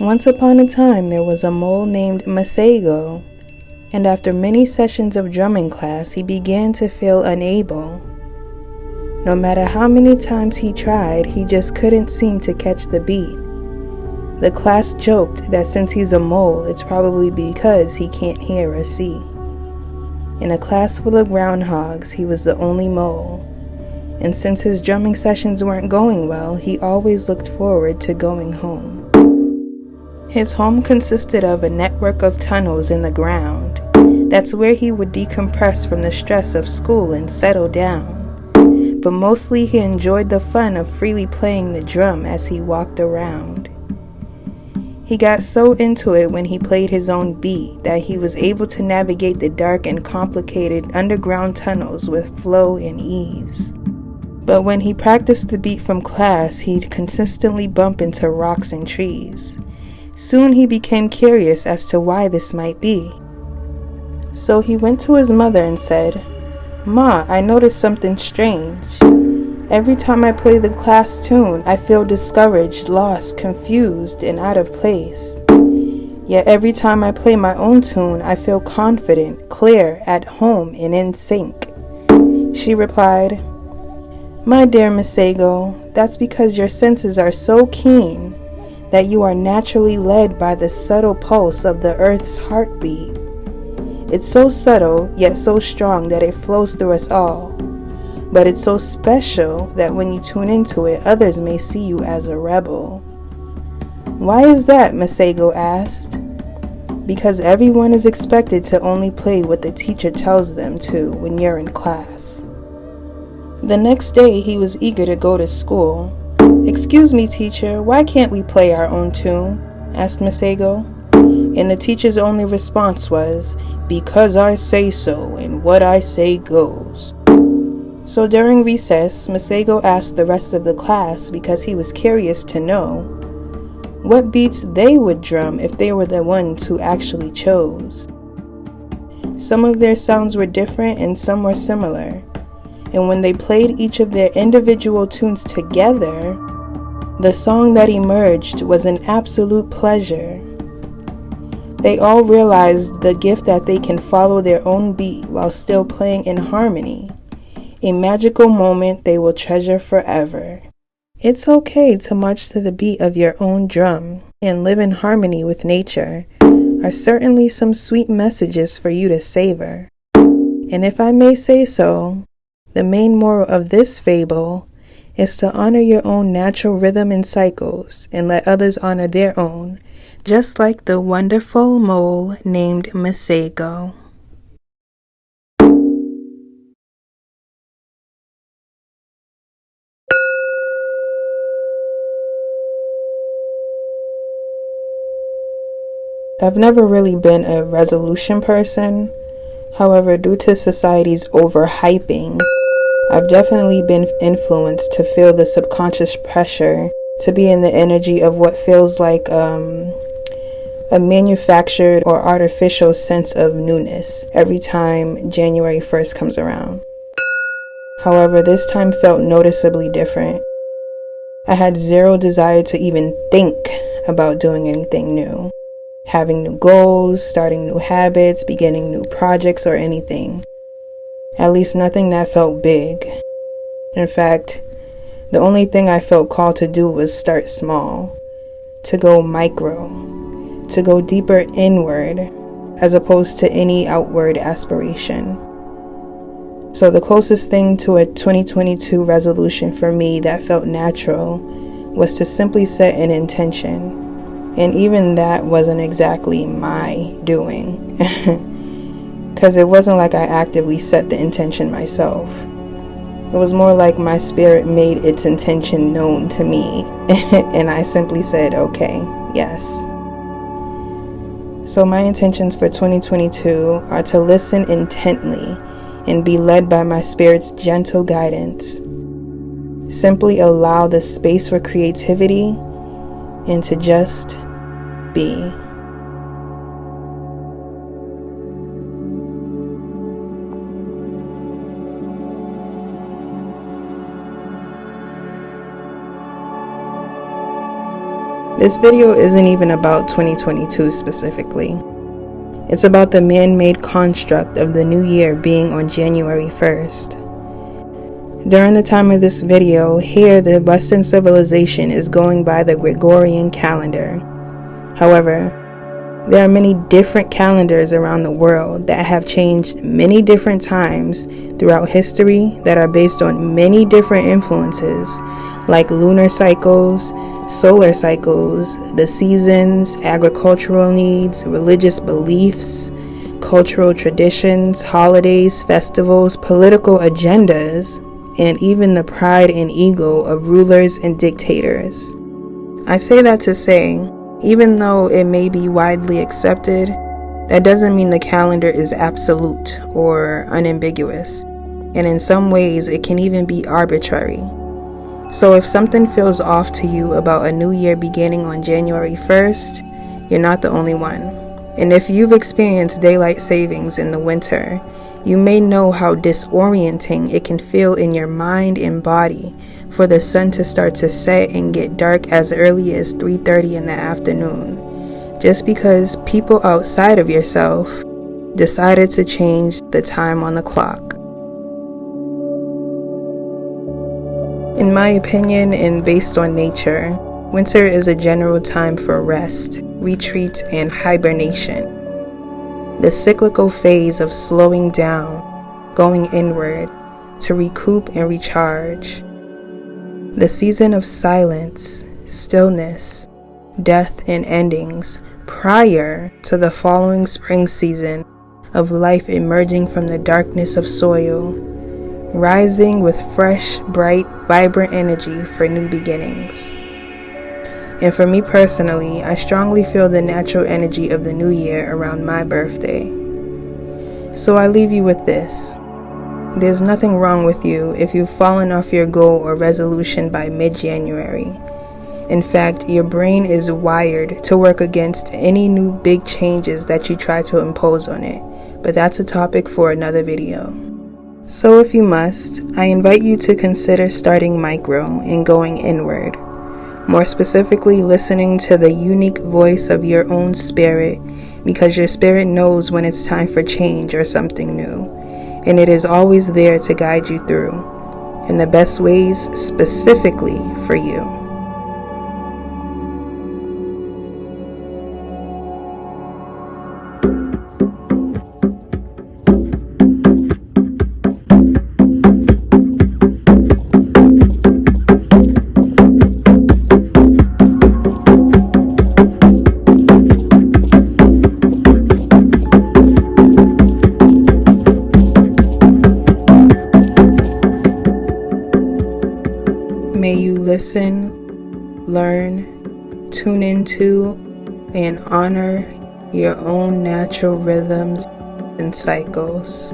Once upon a time there was a mole named Masego, and after many sessions of drumming class he began to feel unable. No matter how many times he tried, he just couldn't seem to catch the beat. The class joked that since he's a mole, it's probably because he can't hear or see. In a class full of groundhogs, he was the only mole. And since his drumming sessions weren't going well, he always looked forward to going home. His home consisted of a network of tunnels in the ground. That's where he would decompress from the stress of school and settle down. But mostly he enjoyed the fun of freely playing the drum as he walked around. He got so into it when he played his own beat that he was able to navigate the dark and complicated underground tunnels with flow and ease. But when he practiced the beat from class, he'd consistently bump into rocks and trees. Soon he became curious as to why this might be. So he went to his mother and said, "Ma, I noticed something strange. Every time I play the class tune, I feel discouraged, lost, confused, and out of place. Yet every time I play my own tune, I feel confident, clear, at home, and in sync." She replied, "My dear Masego, that's because your senses are so keen that you are naturally led by the subtle pulse of the earth's heartbeat. It's so subtle, yet so strong that it flows through us all. But it's so special that when you tune into it, others may see you as a rebel." "Why is that?" Masego asked. "Because everyone is expected to only play what the teacher tells them to when you're in class." The next day he was eager to go to school. "Excuse me, teacher, why can't we play our own tune?" asked Masego. And the teacher's only response was, "Because I say so, and what I say goes." So during recess, Masego asked the rest of the class, because he was curious to know, what beats they would drum if they were the ones who actually chose. Some of their sounds were different and some were similar. And when they played each of their individual tunes together, the song that emerged was an absolute pleasure. They all realized the gift that they can follow their own beat while still playing in harmony, a magical moment they will treasure forever. It's okay to march to the beat of your own drum and live in harmony with nature are certainly some sweet messages for you to savor. And if I may say so, the main moral of this fable is to honor your own natural rhythm and cycles and let others honor their own, just like the wonderful mole named Masego. I've never really been a resolution person. However, due to society's overhyping, I've definitely been influenced to feel the subconscious pressure to be in the energy of what feels like a manufactured or artificial sense of newness every time January 1st comes around. However, this time felt noticeably different. I had zero desire to even think about doing anything new, having new goals, starting new habits, beginning new projects, or anything. At least nothing that felt big. In fact, the only thing I felt called to do was start small, to go micro, to go deeper inward, as opposed to any outward aspiration. So the closest thing to a 2022 resolution for me that felt natural was to simply set an intention. And even that wasn't exactly my doing, because it wasn't like I actively set the intention myself. It was more like my spirit made its intention known to me, and I simply said, okay, yes. So my intentions for 2022 are to listen intently and be led by my spirit's gentle guidance. Simply allow the space for creativity and to just be. This video isn't even about 2022 specifically. It's about the man-made construct of the new year being on January 1st. During the time of this video, here the Western civilization is going by the Gregorian calendar. However, there are many different calendars around the world that have changed many different times throughout history that are based on many different influences like lunar cycles, solar cycles, the seasons, agricultural needs, religious beliefs, cultural traditions, holidays, festivals, political agendas, and even the pride and ego of rulers and dictators. I say that to say, even though it may be widely accepted, that doesn't mean the calendar is absolute or unambiguous, and in some ways it can even be arbitrary. So if something feels off to you about a new year beginning on January 1st, you're not the only one. And if you've experienced daylight savings in the winter, you may know how disorienting it can feel in your mind and body for the sun to start to set and get dark as early as 3:30 in the afternoon, just because people outside of yourself decided to change the time on the clock. In my opinion, and based on nature, winter is a general time for rest, retreat, and hibernation. The cyclical phase of slowing down, going inward, to recoup and recharge. The season of silence, stillness, death, and endings prior to the following spring season of life emerging from the darkness of soil, rising with fresh, bright, vibrant energy for new beginnings. And for me personally, I strongly feel the natural energy of the new year around my birthday. So I leave you with this. There's nothing wrong with you if you've fallen off your goal or resolution by mid-January. In fact, your brain is wired to work against any new big changes that you try to impose on it, but that's a topic for another video. So if you must, I invite you to consider starting micro and going inward. More specifically, listening to the unique voice of your own spirit, because your spirit knows when it's time for change or something new, and it is always there to guide you through, in the best ways specifically for you. May you listen, learn, tune into, and honor your own natural rhythms and cycles.